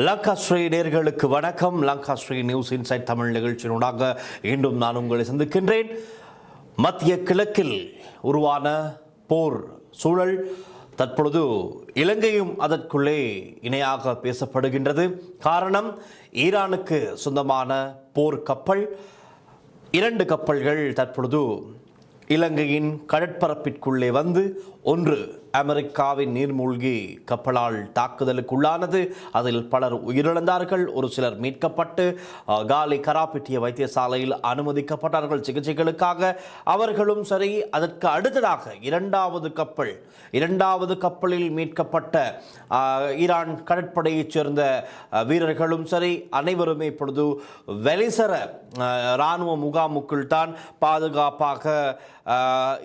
லங்காஸ்ரீ நேயர்களுக்கு வணக்கம். Lankasri news inside Tamil நிகழ்ச்சியினூடாக இன்றும் நான் உங்களை சந்திக்கின்றேன். மத்திய கிழக்கில் உருவான போர் சூழல் தற்பொழுது இலங்கையும் அதற்குள்ளே இணையாக பேசப்படுகின்றது. காரணம், ஈரானுக்கு சொந்தமான போர் கப்பல், 2 கப்பல்கள் தற்பொழுது இலங்கையின் கடற்பரப்பிற்குள்ளே வந்து ஒன்று அமெரிக்காவின் நீர்மூழ்கி கப்பலால் தாக்குதலுக்குள்ளானது. அதில் பலர் உயிரிழந்தார்கள், ஒரு சிலர் மீட்கப்பட்டு காலி கராப்பிட்டிய வைத்தியசாலையில் அனுமதிக்கப்பட்டார்கள் சிகிச்சைகளுக்காக. அவர்களும் சரி, அதற்கு அடுத்ததாக இரண்டாவது கப்பலில் மீட்கப்பட்ட ஈரான் கடற்படையைச் சேர்ந்த வீரர்களும் சரி, அனைவருமே இப்பொழுது வெலிசர இராணுவ முகாமுக்குள் தான் பாதுகாப்பாக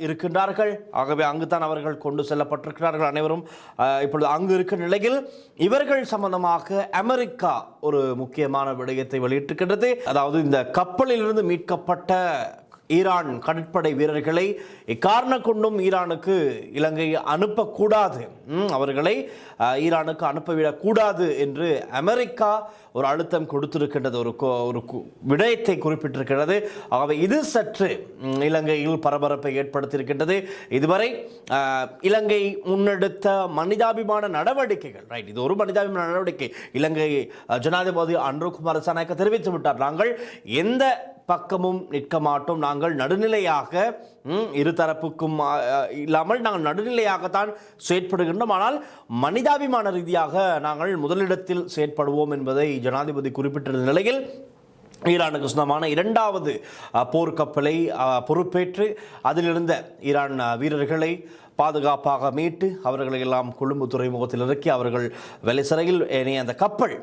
இருக்கின்றார்கள். ஆகவே அங்குதான் அவர்கள் கொண்டு செல்லப்பட்டிருக்கிறார்கள். அனைவரும் இப்பொழுது அங்கு இருக்கிற நிலையில் இவர்கள் சம்பந்தமாக அமெரிக்கா ஒரு முக்கியமான விடயத்தை வெளியிட்டிருக்கின்றது. அதாவது இந்த கப்பலிலிருந்து மீட்கப்பட்ட ஈரான் கடற்படை வீரர்களை எக்காரணம் கொண்டும் ஈரானுக்கு இலங்கை அனுப்பக்கூடாது, அவர்களை ஈரானுக்கு அனுப்பவிடக்கூடாது என்று அமெரிக்கா ஒரு அழுத்தம் கொடுத்திருக்கின்றது, ஒரு விடயத்தை குறிப்பிட்டிருக்கிறது. ஆகவே இது சற்று இலங்கையில் பரபரப்பை ஏற்படுத்தியிருக்கின்றது. இதுவரை இலங்கை முன்னெடுத்த மனிதாபிமான நடவடிக்கைகள், ரைட், இது ஒரு மனிதாபிமான நடவடிக்கை. இலங்கை ஜனாதிபதி அன்ருகுமார் திசாநாயக்க தெரிவித்து விட்டார், நாங்கள் எந்த பக்கமும் நிற்க மாட்டோம், நாங்கள் நடுநிலையாக இருதரப்புக்கும் இல்லாமல் நாங்கள் நடுநிலையாகத்தான் செயற்படுகின்றோம், ஆனால் மனிதாபிமான ரீதியாக நாங்கள் முதலிடத்தில் செயற்படுவோம் என்பதை ஜனாதிபதி குறிப்பிட்டிருந்த நிலையில் ஈரானுக்கு சொந்தமான 2வது போர்க்கப்பலை பொறுப்பேற்று அதிலிருந்த ஈரான் வீரர்களை பாதுகாப்பாக மீட்டு அவர்களை எல்லாம் கொழும்பு துறைமுகத்தில் இறக்கி அவர்கள் வெலிசரையில் ஏனைய அந்த கப்பல்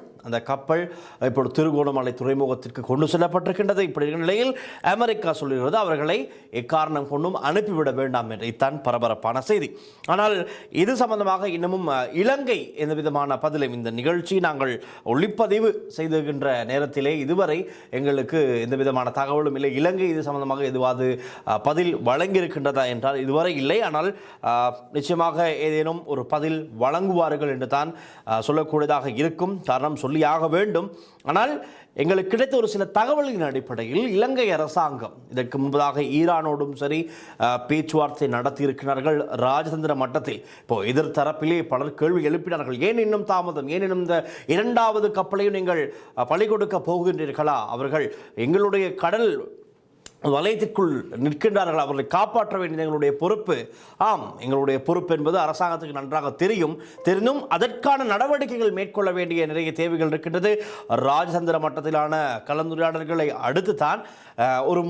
இப்பொழுது திருகோணமலை துறைமுகத்திற்கு கொண்டு செல்லப்பட்டிருக்கின்றது. இப்படி இருக்கிற நிலையில் அமெரிக்கா சொல்லுகிறது அவர்களை எக்காரணம் கொண்டும் அனுப்பிவிட வேண்டாம் என்று. இதுதான் பரபரப்பான செய்தி. ஆனால் இது சம்பந்தமாக இன்னமும் இலங்கை எந்த விதமான பதிலும், இந்த நிகழ்ச்சி நாங்கள் ஒளிப்பதிவு செய்துகின்ற நேரத்திலே இதுவரை எங்களுக்கு எந்த விதமான தகவலும் இல்லை. இலங்கை இது சம்பந்தமாக எதுவாது பதில் வழங்கியிருக்கின்றதா என்றால் இதுவரை இல்லை. ஆனால் நிச்சயமாக ஏதேனும் ஒரு பதில் வழங்குவார்கள் என்று தான் சொல்லக்கூடியதாக இருக்கும். காரணம், சொல்லியாக வேண்டும். ஆனால் எங்களுக்கு கிடைத்த ஒரு சில தகவல்களின் அடிப்படையில் இலங்கை அரசாங்கம் இதற்கு முன்பதாக ஈரானோடும் சரி பேச்சுவார்த்தை நடத்தியிருக்கிறார்கள் ராஜதந்திர மட்டத்தில். இப்போ எதிர்த்தரப்பிலே பலர் கேள்வி எழுப்பினார்கள், ஏன் இன்னும் தாமதம், ஏன் இன்னும் இந்த 2வது கப்பலையும் நீங்கள் பலி கொடுக்க போகின்றீர்களா, அவர்கள் எங்களுடைய கடல் வலயத்திற்குள் நிற்கின்றார்கள், அவர்களை காப்பாற்ற வேண்டியது எங்களுடைய பொறுப்பு. ஆம், எங்களுடைய பொறுப்பு என்பது அரசாங்கத்துக்கு நன்றாக தெரிந்தும் அதற்கான நடவடிக்கைகள் மேற்கொள்ள வேண்டிய நிறைய தேவைகள் இருக்கின்றது. ராஜதந்திர மட்டத்திலான கலந்துரையாடல்களை அடுத்து தான் ஒரு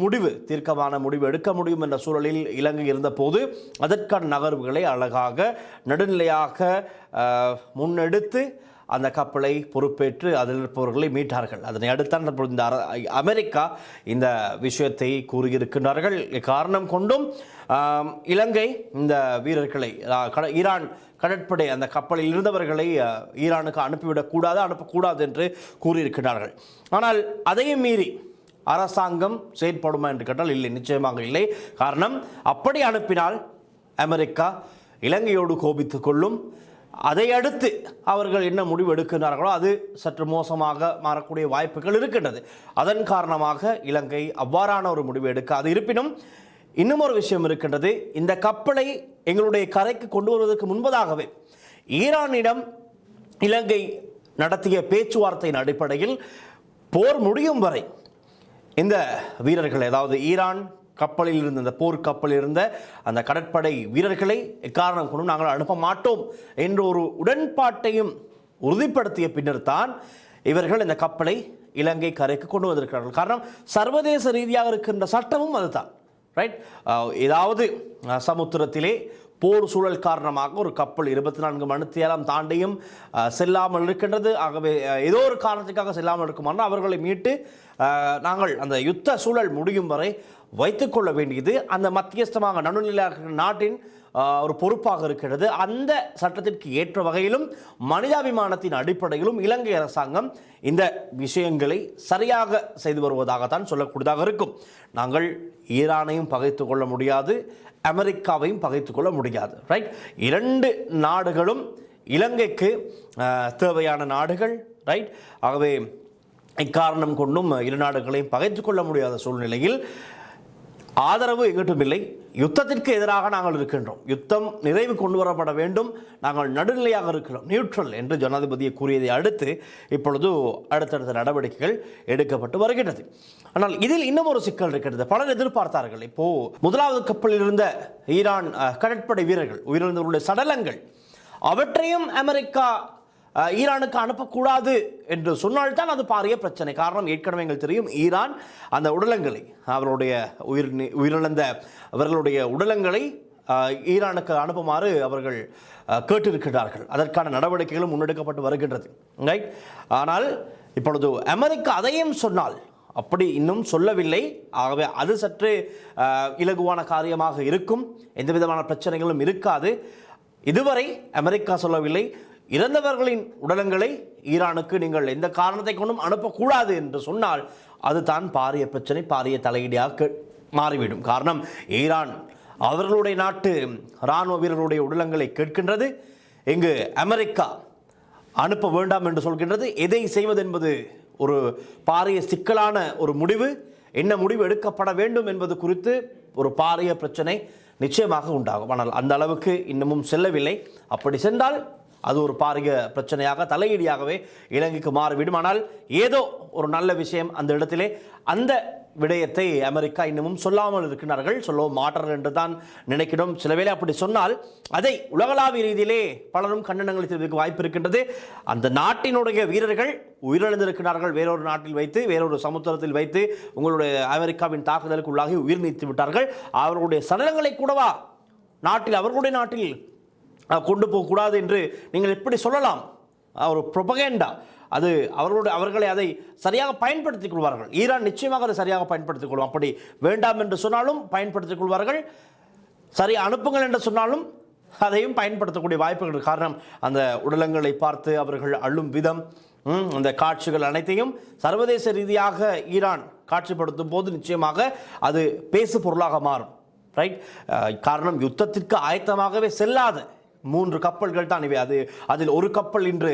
தீர்க்கமான முடிவு எடுக்க முடியும் என்ற சூழலில் இலங்கை இருந்த போது அதற்கான நகர்வுகளை அழகாக நடுநிலையாக முன்னெடுத்து அந்த கப்பலை பொறுப்பேற்று அதில் இருப்பவர்களை மீட்டார்கள். அதனை அடுத்தான் இந்த அமெரிக்கா இந்த விஷயத்தை கூறியிருக்கின்றார்கள். காரணம் கொண்டும் இலங்கை இந்த வீரர்களை ஈரான் கடற்படை அந்த கப்பலில் இருந்தவர்களை ஈரானுக்கு அனுப்பக்கூடாது என்று கூறியிருக்கிறார்கள். ஆனால் அதையும் மீறி அரசாங்கம் செயற்படுமா என்று கேட்டால் இல்லை, நிச்சயமாக இல்லை. காரணம், அப்படி அனுப்பினால் அமெரிக்கா இலங்கையோடு கோபித்துக் கொள்ளும். அதை அடுத்து அவர்கள் என்ன முடிவு எடுக்கிறார்களோ அது சற்று மோசமாக மாறக்கூடிய வாய்ப்புகள் இருக்கின்றது. அதன் காரணமாக இலங்கை அவ்வாறான ஒரு முடிவு எடுக்காது. இருப்பினும் இன்னும் ஒரு விஷயம் இருக்கின்றது. இந்த கப்பலை எங்களுடைய கரைக்கு கொண்டு வருவதற்கு முன்பதாகவே ஈரானிடம் இலங்கை நடத்திய பேச்சுவார்த்தையின் அடிப்படையில் போர் முடியும் வரை இந்த வீரர்கள், அதாவது ஈரான் கப்பலில் இருந்த அந்த போர்க்கப்பலில் இருந்த அந்த கடற்படை வீரர்களை எக்காரணம் கொண்டும் நாங்கள் அனுப்ப மாட்டோம் என்ற ஒரு உடன்பாட்டையும் உறுதிப்படுத்திய பின்னர் தான் இவர்கள் இந்த கப்பலை இலங்கை கரைக்கு கொண்டு வந்திருக்கிறார்கள். காரணம், சர்வதேச ரீதியாக இருக்கின்ற சட்டமும் அதுதான், ரைட். ஏதாவது சமுத்திரத்திலே போர் சூழல் காரணமாக ஒரு கப்பல் 24 மணித்தியாலம் தாண்டியும் செல்லாமல் இருக்கின்றது. ஆகவே ஏதோ ஒரு காரணத்துக்காக செல்லாமல் இருக்குமானால் அவர்களை மீட்டு நாங்கள் அந்த யுத்த சூழல் முடியும் வரை வைத்துக்கொள்ள வேண்டியது அந்த மத்தியஸ்தமாக நடுநிலையாக நாட்டின் ஒரு பொறுப்பாக இருக்கிறது. அந்த சட்டத்திற்கு ஏற்ற வகையிலும் மனிதாபிமானத்தின் அடிப்படையிலும் இலங்கை அரசாங்கம் இந்த விஷயங்களை சரியாக செய்து வருவதாகத்தான் சொல்லக்கூடியதாக இருக்கும். நாங்கள் ஈரானையும் பகைத்து கொள்ள முடியாது, அமெரிக்காவையும் பகைத்து கொள்ள முடியாது, ரைட். 2 நாடுகளும் இலங்கைக்கு தேவையான நாடுகள், ரைட். ஆகவே இக்காரணம் கொண்டும் இரு நாடுகளையும் பகைத்து கொள்ள முடியாத சூழ்நிலையில் ஆதரவு எங்கிட்டும் இல்லை. யுத்தத்திற்கு எதிராக நாங்கள் இருக்கின்றோம், யுத்தம் நிறைவு கொண்டு வரப்பட வேண்டும், நாங்கள் நடுநிலையாக இருக்கிறோம், நியூட்ரல் என்று ஜனாதிபதியை கூறியதை அடுத்து இப்பொழுது அடுத்தடுத்த நடவடிக்கைகள் எடுக்கப்பட்டு வருகின்றது. ஆனால் இதில் இன்னும் ஒரு சிக்கல் இருக்கிறது. பலர் எதிர்பார்த்தார்கள், இப்போ முதலாவது கப்பலில் இருந்த ஈரான் கடற்படை வீரர்கள் உயிரிழந்தவர்களுடைய சடலங்கள் அவற்றையும் அமெரிக்கா ஈரானுக்கு அனுப்பக்கூடாது என்று சொன்னால்தான் அது பாரிய பிரச்சனை. காரணம் ஏற்கனவே எங்களுக்கு தெரியும், ஈரான் அந்த உடலங்களை அவர்களுடைய உயிரிழந்த அவர்களுடைய உடலங்களை ஈரானுக்கு அனுப்புமாறு அவர்கள் கேட்டிருக்கிறார்கள். அதற்கான நடவடிக்கைகளும் முன்னெடுக்கப்பட்டு வருகின்றது. ரைட். ஆனால் இப்பொழுது அமெரிக்கா அதையும் சொன்னால், அப்படி இன்னும் சொல்லவில்லை. ஆகவே அது சற்று இலகுவான காரியமாக இருக்கும், எந்த விதமான பிரச்சனைகளும் இருக்காது. இதுவரை அமெரிக்கா சொல்லவில்லை, இறந்தவர்களின் உடலங்களை ஈரானுக்கு நீங்கள் எந்த காரணத்தை கொண்டும் அனுப்பக்கூடாது என்று சொன்னால் அதுதான் பாரிய பிரச்சனை, பாரிய தலையீடாக மாறிவிடும். காரணம், ஈரான் அவர்களுடைய நாட்டு இராணுவ வீரர்களுடைய உடலங்களை கேட்கின்றது, இங்கு அமெரிக்கா அனுப்ப வேண்டாம் என்று சொல்கின்றது. எதை செய்வது என்பது ஒரு பாரிய சிக்கலான ஒரு முடிவு. என்ன முடிவு எடுக்கப்பட வேண்டும் என்பது குறித்து ஒரு பாரிய பிரச்சனை நிச்சயமாக உண்டாகும். ஆனால் அந்த அளவுக்கு இன்னமும் செல்லவில்லை. அப்படி சென்றால் அது ஒரு பாரிய பிரச்சனையாக தலையீடியாகவே இலங்கைக்கு மாறிவிடும். ஆனால் ஏதோ ஒரு நல்ல விஷயம் அந்த இடத்திலே, அந்த விடயத்தை அமெரிக்கா இன்னமும் சொல்லாமல் இருக்கிறார்கள், சொல்லவும் மாட்டார்கள் என்று தான் நினைக்கிறோம். சில வேளை அப்படி சொன்னால் அதை உலகளாவிய ரீதியிலே பலரும் கண்டனங்களை தெரிவிக்க வாய்ப்பு இருக்கின்றது. அந்த நாட்டினுடைய வீரர்கள் உயிரிழந்திருக்கிறார்கள், வேறொரு நாட்டில் வைத்து, வேறொரு சமுத்திரத்தில் வைத்து உங்களுடைய அமெரிக்காவின் தாக்குதலுக்கு உள்ளாகி உயிர் நீத்து விட்டார்கள். அவர்களுடைய சடலங்களை கூடவா நாட்டில், அவர்களுடைய நாட்டில் கொண்டு போகக்கூடாது என்று நீங்கள் எப்படி சொல்லலாம்? ஒரு ப்ரொபகேண்டா அது. அவர்களை அதை சரியாக பயன்படுத்திக் கொள்வார்கள். ஈரான் நிச்சயமாக அதை சரியாக பயன்படுத்திக் கொள்ளும். அப்படி வேண்டாம் என்று சொன்னாலும் பயன்படுத்திக் கொள்வார்கள், சரி அனுப்புங்கள் என்று சொன்னாலும் அதையும் பயன்படுத்தக்கூடிய வாய்ப்புகள். காரணம், அந்த உடலங்களை பார்த்து அவர்கள் அள்ளும் விதம், அந்த காட்சிகள் அனைத்தையும் சர்வதேச ரீதியாக ஈரான் காட்சிப்படுத்தும் போது நிச்சயமாக அது பேசு பொருளாக மாறும். ரைட். காரணம், யுத்தத்திற்கு ஆயத்தமாகவே செல்லாத 3 கப்பல்கள் தான் இவை. அதில் ஒரு கப்பல் இன்று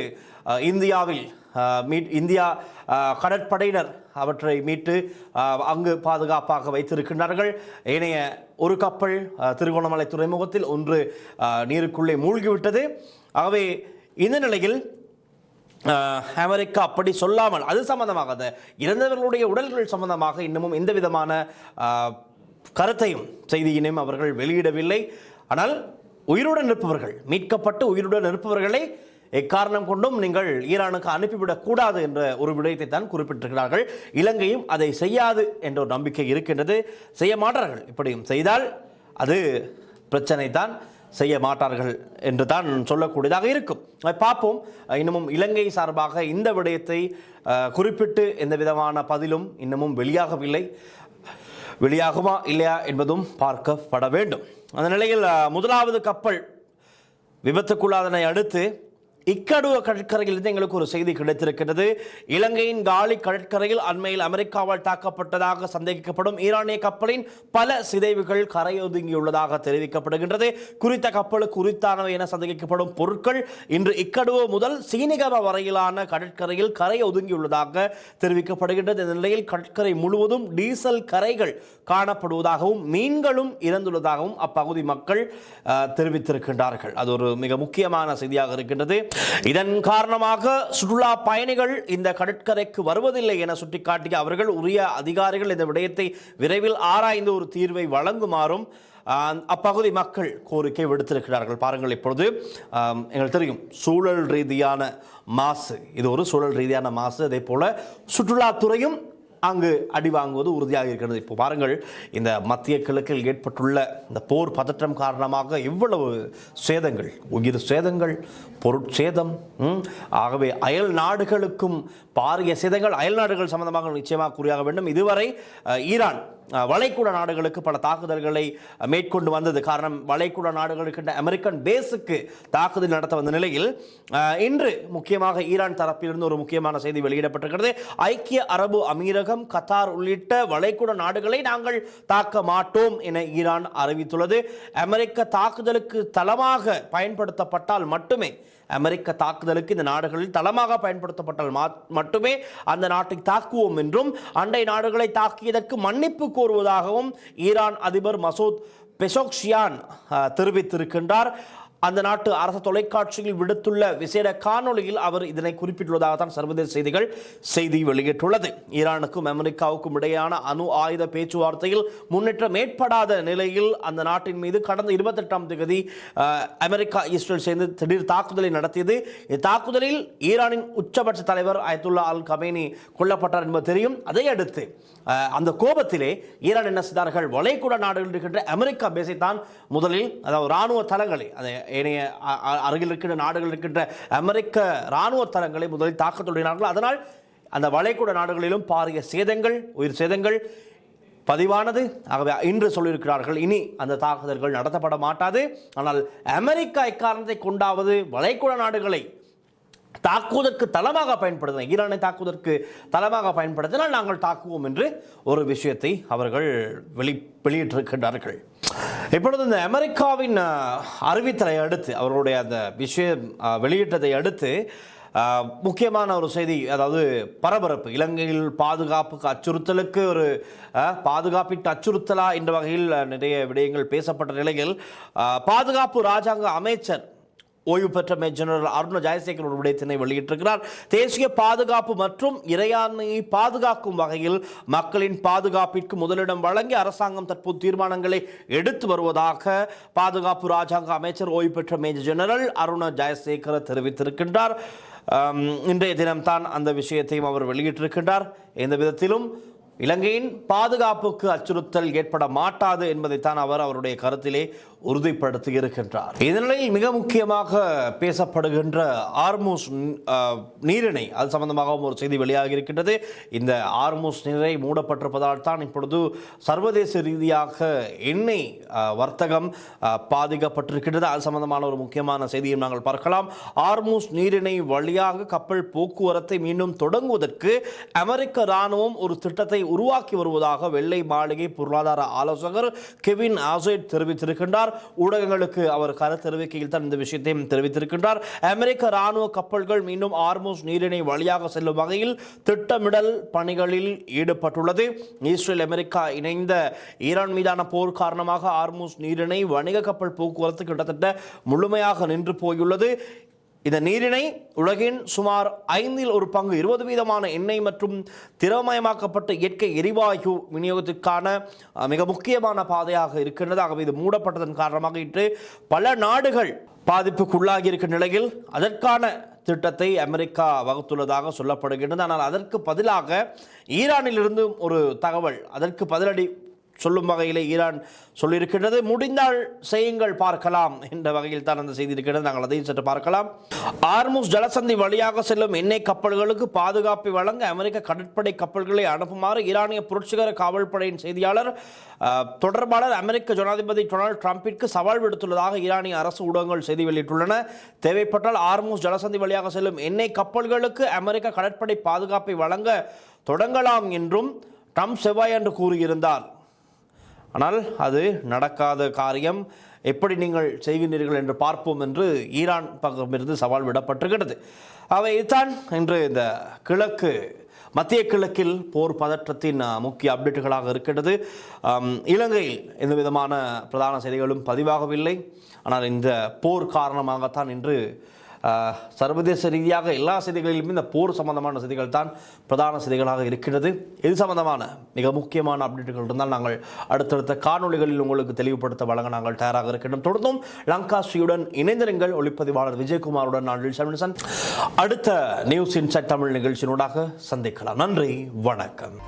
இந்தியாவில் இந்தியா கடற்படையினர் அவற்றை மீட்டு அங்கு பாதுகாப்பாக வைத்திருக்கின்றார்கள். ஏனைய ஒரு கப்பல் திருகோணமலை துறைமுகத்தில், ஒன்று நீருக்குள்ளே மூழ்கிவிட்டது. ஆகவே இந்த நிலையில் அமெரிக்கா அப்படி சொல்லாமல், அது சம்பந்தமாக, அந்த இறந்தவர்களுடைய உடல்கள் சம்பந்தமாக இன்னமும் எந்த விதமான கருத்தையும் செய்தியினையும் அவர்கள் வெளியிடவில்லை. ஆனால் உயிருடன் இருப்பவர்கள், மீட்கப்பட்டு உயிருடன் இருப்பவர்களை எக்காரணம் கொண்டும் நீங்கள் ஈரானுக்கு அனுப்பிவிடக் கூடாது என்ற ஒரு விடயத்தை தான் குறிப்பிட்டிருக்கிறார்கள். இலங்கையும் அதை செய்யாது என்ற ஒரு நம்பிக்கை இருக்கின்றது. செய்ய மாட்டார்கள். இப்படியும் செய்தால் அது பிரச்சனை தான், செய்ய மாட்டார்கள் என்று தான் சொல்லக்கூடியதாக இருக்கும். பார்ப்போம். இன்னமும் இலங்கை சார்பாக இந்த விடயத்தை குறிப்பிட்டு எந்த விதமான பதிலும் இன்னமும் வெளியாகவில்லை. வெளியாகுமா இல்லையா என்பதும் பார்க்கப்பட வேண்டும். அந்த நிலையில் முதலாவது கப்பல் விபத்துக்குள்ளாதனை அடுத்து இக்கடுவ கடற்கரையிலிருந்து எங்களுக்கு ஒரு செய்தி கிடைத்திருக்கிறது. இலங்கையின் காலி கடற்கரையில் அண்மையில் அமெரிக்காவால் தாக்கப்பட்டதாக சந்தேகிக்கப்படும் ஈரானிய கப்பலின் பல சிதைவுகள் கரையொதுங்கியுள்ளதாக தெரிவிக்கப்படுகின்றது. குறித்த கப்பலுக்கு உரித்தானவை என சந்தேகிக்கப்படும் பொருட்கள் இன்று இக்கடுவ முதல் சீனிகம வரையிலான கடற்கரையில் கரை ஒதுங்கியுள்ளதாக தெரிவிக்கப்படுகின்றது. இந்த நிலையில் கடற்கரை முழுவதும் டீசல் கரைகள் காணப்படுவதாகவும் மீன்களும் இறந்துள்ளதாகவும் அப்பகுதி மக்கள் தெரிவித்திருக்கின்றார்கள். அது ஒரு மிக முக்கியமான செய்தியாக இருக்கின்றது. இதன் காரணமாக சுற்றுலா பயணிகள் இந்த கடற்கரைக்கு வருவதில்லை என சுட்டிக்காட்டிய அவர்கள் உரிய அதிகாரிகள் இந்த விடயத்தை விரைவில் ஆராய்ந்து ஒரு தீர்வை வழங்குமாறும் அப்பகுதி மக்கள் கோரிக்கை விடுத்திருக்கிறார்கள். பாருங்கள், இப்பொழுது எங்களுக்கு தெரியும் சூழல் ரீதியான மாசு, இது ஒரு சூழல் ரீதியான மாசு. அதே போல சுற்றுலாத்துறையும் அங்கு அடி வாங்குவது உறுதியாக இருக்கிறது. இப்போ பாருங்கள், இந்த மத்திய கிழக்கில் ஏற்பட்டுள்ள இந்த போர் பதற்றம் காரணமாக இவ்வளவு சேதங்கள், உயிர் சேதங்கள், பொருட்சேதம். ஆகவே அயல் நாடுகளுக்கும் பாரிய சேதங்கள். அயல் நாடுகள் சம்பந்தமாக நிச்சயமாக கூறியாக வேண்டும். இதுவரை ஈரான் வளைகுடா நாடுகளுக்கு பல தாக்குதல்களை மேற்கொண்டு வந்தது. காரணம், வளைகுடா நாடுகளுக்கு அமெரிக்கன் பேஸுக்கு தாக்குதல் நடத்த வந்த நிலையில் இன்று முக்கியமாக ஈரான் தரப்பிலிருந்து ஒரு முக்கியமான செய்தி வெளியிடப்பட்டிருக்கிறது. ஐக்கிய அரபு அமீரகம், கத்தார் உள்ளிட்ட வளைகுடா நாடுகளை நாங்கள் தாக்க மாட்டோம் என ஈரான் அறிவித்துள்ளது. அமெரிக்க தாக்குதலுக்கு தளமாக பயன்படுத்தப்பட்டால் மட்டுமே அமெரிக்க தாக்குதலுக்கு இந்த நாடுகளில் தளமாக பயன்படுத்தப்பட்டால் மட்டுமே அந்த நாட்டை தாக்குவோம் என்றும் அண்டை நாடுகளை தாக்கியதற்கு மன்னிப்பு கோருவதாகவும் ஈரான் அதிபர் மசூத் பெஷோக்ஷியான் தெரிவித்திருக்கின்றார். அந்த நாட்டு அரசு தொலைக்காட்சியில் விடுத்துள்ள விசேட காணொலியில் அவர் இதனை குறிப்பிட்டுள்ளதாகத்தான் சர்வதேச செய்தி வெளியிட்டுள்ளது. ஈரானுக்கும் அமெரிக்காவுக்கும் இடையான அணு ஆயுத பேச்சுவார்த்தையில் முன்னேற்றம் ஏற்படாத நிலையில் அந்த நாட்டின் மீது கடந்த 28ஆம் தேதி அமெரிக்கா இஸ்ரேல் சேர்ந்து திடீர் தாக்குதலை நடத்தியது. இத்தாக்குதலில் ஈரானின் உச்சபட்ச தலைவர் அயத்துல்லா அல் கமேனி கொல்லப்பட்டார் என்பது தெரியும். அதையடுத்து அந்த கோபத்திலே ஈரான் என்ன செய்தார்கள், வளைகுடா நாடுகளில் இருக்கின்ற அமெரிக்கா பேசைத்தான் முதலில், அதாவது இராணுவ தளங்களை, அதை ஏனைய அருகில் இருக்கின்ற நாடுகள் இருக்கின்ற அமெரிக்க இராணுவ தளங்களை முதலில் தாக்க தொடங்கினார்கள். அதனால் அந்த வளைகுடா நாடுகளிலும் பாரிய சேதங்கள், உயிர் சேதங்கள் பதிவானது. ஆகவே இன்று சொல்லியிருக்கிறார்கள், இனி அந்த தாக்குதல்கள் நடத்தப்பட மாட்டாது. ஆனால் அமெரிக்கா இக்காரணத்தை கொண்டாவது வளைகுடா நாடுகளை தாக்குவதற்கு தளமாக பயன்படுத்தின, ஈரானை தாக்குவதற்கு தளமாக பயன்படுத்தினால் நாங்கள் தாக்குவோம் என்று ஒரு விஷயத்தை அவர்கள் வெளியிட்டிருக்கின்றார்கள். இப்பொழுது இந்த அமெரிக்காவின் அறிவித்தலை அடுத்து, அவர்களுடைய அந்த விஷயம் வெளியிட்டதை அடுத்து முக்கியமான ஒரு செய்தி, அதாவது பரபரப்பு. இலங்கையில் பாதுகாப்புக்கு அச்சுறுத்தலுக்கு ஒரு பாதுகாப்பிற்கு அச்சுறுத்தலா என்ற வகையில் நிறைய விடயங்கள் பேசப்பட்ட நிலையில் பாதுகாப்பு ராஜாங்க அமைச்சர் ஓய்வு பெற்ற மேஜர் ஜெனரல் அருண ஜெயசேகர் ஒரு விடயத்தினை வெளியிட்டிருக்கிறார். தேசிய பாதுகாப்பு மற்றும் இறையாண்மையை பாதுகாக்கும் வகையில் மக்களின் பாதுகாப்பிற்கு முதலிடம் வழங்கி அரசாங்கம் தற்போது தீர்மானங்களை எடுத்து வருவதாக பாதுகாப்பு ராஜாங்க அமைச்சர் ஓய்வு பெற்ற மேஜர் ஜெனரல் அருண ஜெயசேகர் தெரிவித்திருக்கின்றார். இன்றைய தினம்தான் அந்த விஷயத்தையும் அவர் வெளியிட்டிருக்கின்றார். எந்த விதத்திலும் இலங்கையின் பாதுகாப்புக்கு அச்சுறுத்தல் ஏற்பட மாட்டாது என்பதைத்தான் அவர் அவருடைய கருத்திலே உறுதிப்படுத்தி இருக்கின்றார். இதனில் மிக முக்கியமாக பேசப்படுகின்ற ஆர்மூஸ் நீரிணை, அது சம்பந்தமாக ஒரு செய்தி வெளியாகி இருக்கின்றது. இந்த ஆர்மூஸ் நீரை மூடப்பட்டிருப்பதால் தான் இப்பொழுது சர்வதேச ரீதியாக எண்ணெய் வர்த்தகம் பாதிக்கப்பட்டிருக்கின்றது. அது சம்பந்தமான ஒரு முக்கியமான செய்தியை நாங்கள் பார்க்கலாம். ஆர்மூஸ் நீரிணை வழியாக கப்பல் போக்குவரத்தை மீண்டும் தொடங்குவதற்கு அமெரிக்க இராணுவம் ஒரு திட்டத்தை உருவாக்கி வருவதாக வெள்ளை மாளிகை பொருளாதார ஆலோசகர் கெவின் ஆசைட் தெரிவித்திருக்கின்றார். ஊடகங்களுக்கு அவர் கருத்து தெரிவிக்கையில் தான் இந்த விஷயத்தையும் தெரிவித்திருக்கின்றார். அமெரிக்க ராணுவ கப்பல்கள் மீண்டும் ஆர்மூஸ் நீரிணை வழியாக செல்லும் வகையில் திட்டமிடல் பணிகளில் ஈடுபட்டுள்ளது. இஸ்ரேல் அமெரிக்கா இணைந்த ஈரான் மீதான போர் காரணமாக ஆர்மூஸ் நீரிணை வணிக கப்பல் போக்குவரத்து கிட்டத்தட்ட முழுமையாக நின்று போயுள்ளது. இந்த நீரிணை உலகின் சுமார் 1/5 20% எண்ணெய் மற்றும் திரவமயமாக்கப்பட்ட இயற்கை எரிவாயு விநியோகத்திற்கான மிக முக்கியமான பாதையாக இருக்கின்றது. ஆகவே இது மூடப்பட்டதன் காரணமாக இன்று பல நாடுகள் பாதிப்புக்குள்ளாகி இருக்கும் நிலையில் அதற்கான திட்டத்தை அமெரிக்கா வகுத்துள்ளதாக சொல்லப்படுகின்றது. ஆனால் அதற்கு பதிலாக ஈரானிலிருந்து ஒரு தகவல், அதற்கு பதிலடி சொல்லும் வகையிலே ஈரான் சொல்லியிருக்கின்றது. முடிந்தால் செய்யுங்கள், பார்க்கலாம் என்ற வகையில் தான் அந்த செய்தி இருக்கிறது. நாங்கள் அதையும் சற்று பார்க்கலாம். ஆர்முஸ் ஜலசந்தி வழியாக செல்லும் எண்ணெய் கப்பல்களுக்கு பாதுகாப்பை வழங்க அமெரிக்க கடற்படை கப்பல்களை அனுப்புமாறு ஈரானிய புரட்சிகர காவல்படையின் செய்தியாளர் தொடர்பாளர் அமெரிக்க ஜனாதிபதி டொனால்டு டிரம்பிற்கு சவால் விடுத்துள்ளதாக ஈரானிய அரசு ஊடகங்கள் செய்தி வெளியிட்டுள்ளன. தேவைப்பட்டால் ஆர்முஸ் ஜலசந்தி வழியாக செல்லும் எண்ணெய் கப்பல்களுக்கு அமெரிக்க கடற்படை பாதுகாப்பை வழங்க தொடங்கலாம் என்றும் ட்ரம்ப் செவ்வாயன்று கூறியிருந்தார். ஆனால் அது நடக்காத காரியம். எப்படி நீங்கள் செய்கின்றீர்கள் என்று பார்ப்போம் என்று ஈரான் பக்கமிருந்து சவால் விடப்பட்டிருக்கிறது. அவை இதுதான் இன்று இந்த மத்திய கிழக்கில் போர் பதற்றத்தின் முக்கிய அப்டேட்டுகளாக இருக்கின்றது. இலங்கையில் எந்த விதமான பிரதான செய்திகளும் பதிவாகவில்லை. ஆனால் இந்த போர் காரணமாகத்தான் இன்று சர்வதேச ரீதியாக எல்லா செய்திகளிலுமே இந்த போர் சம்பந்தமான செய்திகள் தான் பிரதான செய்திகளாக இருக்கிறது. இது சம்பந்தமான மிக முக்கியமான அப்டேட்டுகள் இருந்தால் நாங்கள் அடுத்தடுத்த காணொலிகளில் உங்களுக்கு தெளிவுபடுத்த வழங்க நாங்கள் தயாராக இருக்கின்றோம். தொடர்ந்தும் லங்கா ஸ்ரீயுடன் இணைந்திருங்கள். ஒளிப்பதிவாளர் விஜயகுமாருடன் நான் லில்சன். அடுத்த நியூஸ் இன்சைட் தமிழ் நிகழ்ச்சியினூடாக சந்திக்கலாம். நன்றி, வணக்கம்.